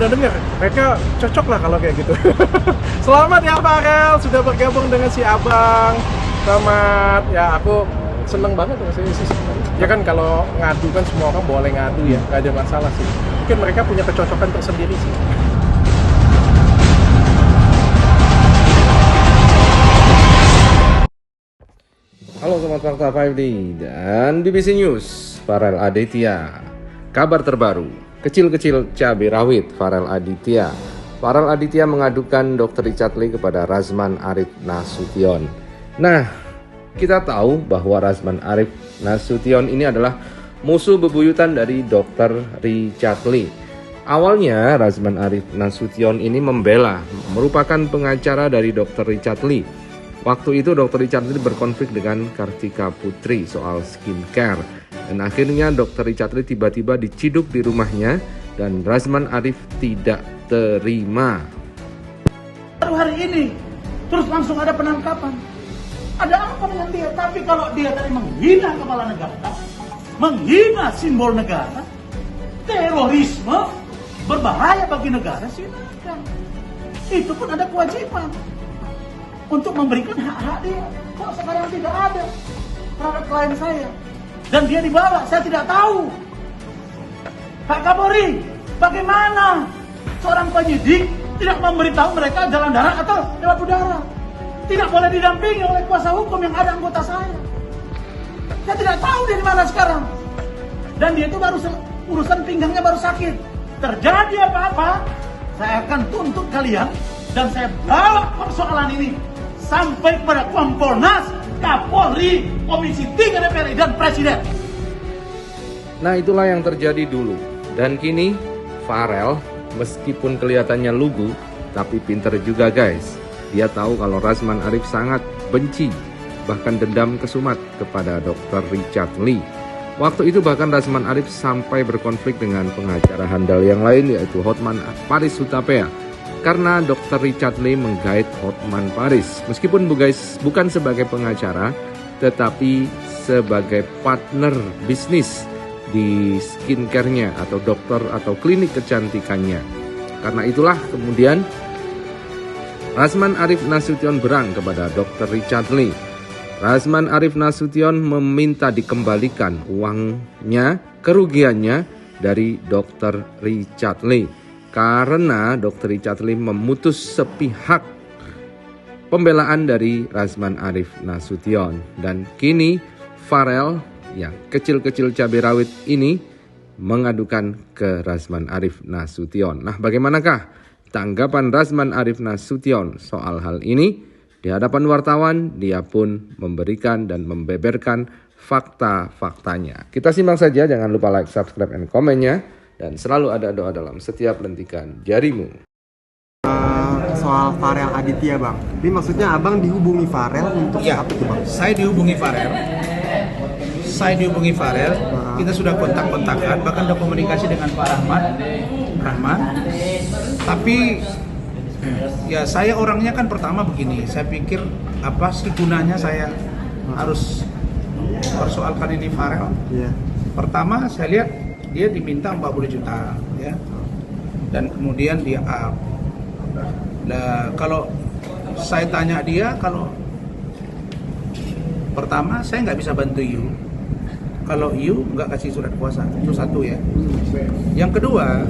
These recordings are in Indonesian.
udah denger, mereka cocok lah kalau kayak gitu. Selamat ya Farel, sudah bergabung dengan si Abang. Selamat, ya aku seneng banget sama sih. Ya kan kalau ngadu kan semua orang boleh ngadu ya, nggak ada masalah sih. Mungkin mereka punya kecocokan tersendiri sih. Halo Sobat Fakta 5D dan BBC News, Farel Aditya. Kabar terbaru, kecil-kecil cabai rawit Farel Aditya. Farel Aditya mengadukan Dr. Richard Lee kepada Razman Arif Nasution. Nah, kita tahu bahwa Razman Arif Nasution ini adalah musuh bebuyutan dari Dr. Richard Lee. Awalnya Razman Arif Nasution ini merupakan pengacara dari Dr. Richard Lee. Waktu itu Dr. Richard Lee berkonflik dengan Kartika Putri soal skincare. Dan akhirnya Dr. Richard Lee tiba-tiba diciduk di rumahnya dan Razman Arif tidak terima. Baru hari ini, terus langsung ada penangkapan. Ada apa dengan dia? Tapi kalau dia tadi menghina kepala negara, menghina simbol negara, terorisme, berbahaya bagi negara, silakan. Itu pun ada kewajiban untuk memberikan hak-hak dia. Kok sekarang tidak ada terhadap klien saya? Dan dia dibawa, saya tidak tahu. Pak Kapolri, bagaimana seorang penyidik tidak memberitahu mereka jalan darat atau lewat udara? Tidak boleh didampingi oleh kuasa hukum yang ada anggota saya. Saya tidak tahu dia di mana sekarang. Dan dia itu baru urusan pinggangnya baru sakit. Terjadi apa-apa, saya akan tuntut kalian dan saya bawa persoalan ini sampai kepada Kompolnas, Kapolri, Komisi 3 DPR dan Presiden. Nah, itulah yang terjadi dulu. Dan kini Farel meskipun kelihatannya lugu, tapi pinter juga guys. Dia tahu kalau Razman Arif sangat benci, bahkan dendam kesumat kepada Dr. Richard Lee. Waktu itu bahkan Razman Arif sampai berkonflik dengan pengacara handal yang lain, yaitu Hotman Paris Hutapea. Karena Dr. Richard Lee menggait Hotman Paris. Meskipun bukan sebagai pengacara, tetapi sebagai partner bisnis di skincare-nya atau dokter atau klinik kecantikannya. Karena itulah kemudian Razman Arif Nasution berang kepada Dr. Richard Lee. Razman Arif Nasution meminta dikembalikan uangnya, kerugiannya dari Dr. Richard Lee. Karena Dr. Richard Lee memutus sepihak pembelaan dari Razman Arif Nasution. Dan kini Farel yang kecil-kecil cabai rawit ini mengadukan ke Razman Arif Nasution. Nah, bagaimanakah tanggapan Razman Arif Nasution soal hal ini? Di hadapan wartawan, dia pun memberikan dan membeberkan fakta-faktanya. Kita simak saja, jangan lupa like, subscribe, dan komennya. Dan selalu ada doa dalam setiap lentikan jarimu. Soal Farel Aditya bang, ini maksudnya abang dihubungi Farel untuk apa tuh bang? Saya dihubungi Farel. Kita sudah kontak-kontakan, bahkan ada komunikasi dengan Pak Rahman. Tapi ya saya orangnya kan pertama begini, saya pikir apa sih gunanya saya harus persoalkan ini Farel. Pertama saya lihat dia diminta 40 juta ya, dan kemudian dia up. Nah, kalau saya tanya dia, kalau pertama saya nggak bisa bantu you kalau you nggak kasih surat kuasa, itu satu ya. Yang kedua,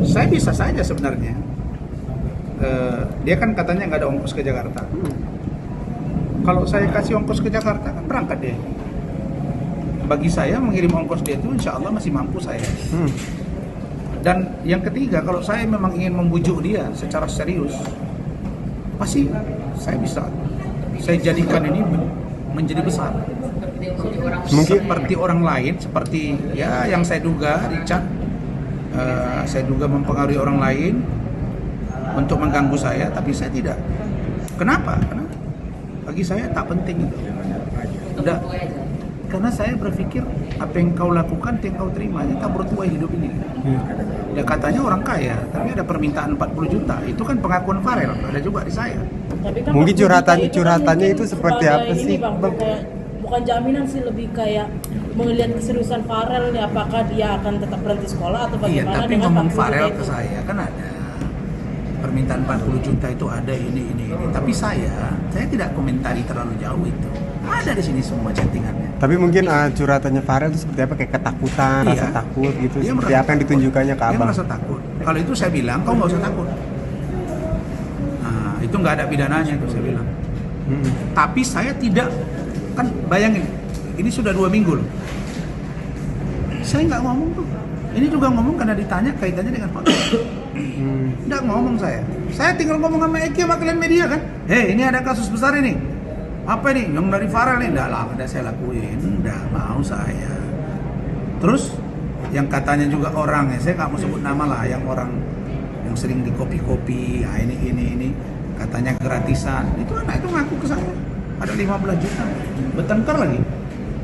saya bisa saja sebenarnya, dia kan katanya nggak ada ongkos ke Jakarta. Kalau saya kasih ongkos ke Jakarta kan berangkat dia. Bagi saya mengirim ongkos dia itu insya Allah masih mampu saya. Dan yang ketiga, kalau saya memang ingin membujuk dia secara serius, pasti saya bisa. Saya jadikan ini menjadi besar. Mungkin seperti orang lain, seperti ya yang saya duga Richard, saya duga mempengaruhi orang lain untuk mengganggu saya, tapi saya tidak. Kenapa? Karena bagi saya tak penting itu. Udah. Karena saya berpikir apa yang kau lakukan, yang kau terima, itu tak bertuai hidup ini. Ya katanya orang kaya, tapi ada permintaan 40 juta. Itu kan pengakuan Farel, ada juga di saya. Kan Mungkin curhatannya itu seperti apa sih, Bang? Bukan jaminan sih, lebih kayak melihat keseriusan Farel nih, apakah dia akan tetap berhenti sekolah atau Iya, bagaimana tapi dengan ngomong 40 juta Farel itu? ke saya kan ada permintaan 40 juta itu ada ini. Tapi saya tidak komentari terlalu jauh itu. Ada di sini semua chattingannya. Tapi mungkin curhatannya Farel itu seperti apa? Kayak ketakutan, Iya. rasa takut gitu. Dia Seperti merasa apa yang ditunjukkannya ke Dia abang? merasa takut. Kalau itu saya bilang, kau nggak usah takut. Nah, itu nggak ada pidananya itu saya bilang. Tapi saya tidak, kan bayangin, ini sudah 2 minggu loh. Saya nggak ngomong tuh. Ini juga ngomong karena ditanya kaitannya dengan Pak. Nggak ngomong saya. Saya tinggal ngomong sama Eki sama kalian media kan. Hei, ini ada kasus besar ini. Apa ini? Yang dari Farel nih? Nggak lah, udah saya lakuin. Nggak mau saya. Terus yang katanya juga orang ya, saya nggak mau sebut nama lah, yang orang yang sering di kopi-kopi, nah ini katanya gratisan. Itu anak itu ngaku ke saya. Ada 15 juta. Bertengkar lagi.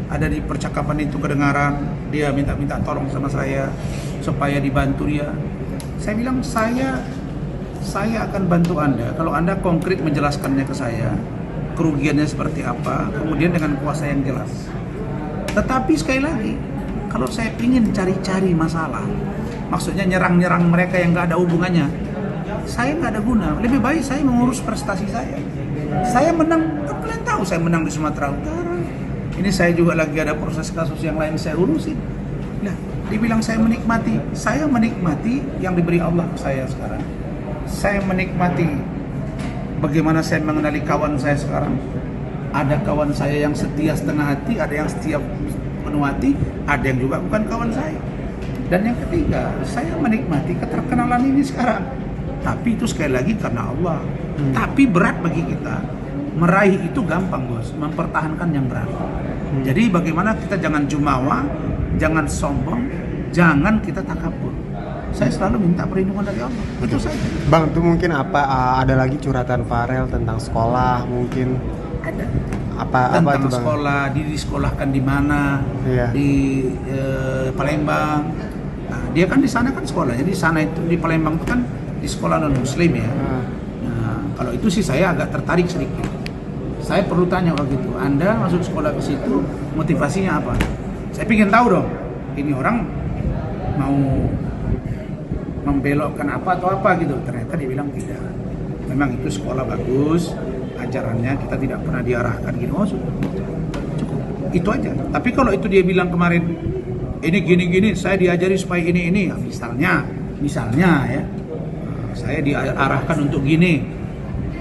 Ada di percakapan itu kedengaran, dia minta tolong sama saya supaya dibantu dia. Saya bilang saya akan bantu Anda kalau Anda konkret menjelaskannya ke saya, kerugiannya seperti apa, kemudian dengan kuasa yang jelas. Tetapi sekali lagi, kalau saya ingin cari-cari masalah, maksudnya nyerang-nyerang mereka yang nggak ada hubungannya, saya nggak ada guna. Lebih baik saya mengurus prestasi saya. Saya menang, kan kalian tahu saya menang di Sumatera Utara. Ini saya juga lagi ada proses kasus yang lain saya urusin. Nah, dibilang saya menikmati yang diberi Allah ke saya sekarang. Saya menikmati bagaimana saya mengenali kawan saya sekarang. Ada kawan saya yang setia setengah hati, ada yang setia penuh hati, ada yang juga bukan kawan saya. Dan yang ketiga, saya menikmati keterkenalan ini sekarang. Tapi itu sekali lagi karena Allah. Tapi berat bagi kita. Meraih itu gampang, bos. Mempertahankan yang berat. Jadi bagaimana kita jangan jumawa, jangan sombong, jangan kita takabur. Saya selalu minta perlindungan dari Allah. Itu saja. Bang, itu mungkin ada lagi curhatan Farel tentang sekolah mungkin? Ada. Apa Tentang itu Bang? sekolah, disekolahkan di mana, Iya. di Palembang. Nah, dia kan di sana kan sekolahnya di sana itu di Palembang itu kan di sekolah non Muslim ya. Nah, kalau itu sih saya agak tertarik sedikit. Saya perlu tanya waktu itu, Anda masuk sekolah ke situ motivasinya apa? Saya ingin tahu dong. Ini orang mau membelokkan apa atau apa gitu. Ternyata dia bilang tidak. Memang itu sekolah bagus, ajarannya kita tidak pernah diarahkan gini. Oh, cukup. Itu aja. Tapi kalau itu dia bilang kemarin ini gini-gini, saya diajari supaya ini ya, misalnya ya, saya diarahkan untuk gini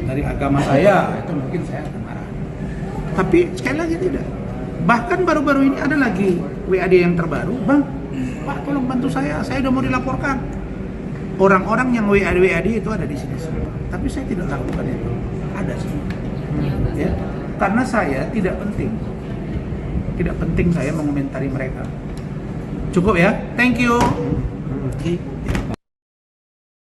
dari agama saya, itu mungkin saya akan marah. Tapi sekali lagi tidak. Bahkan baru-baru ini ada lagi WAD yang terbaru, Bang, Pak tolong bantu saya udah mau dilaporkan. Orang-orang yang WAD itu ada di sini semua. Tapi saya tidak lakukan itu. Ada semua. Ya, karena saya tidak penting. Tidak penting saya mengomentari mereka. Cukup ya. Thank you.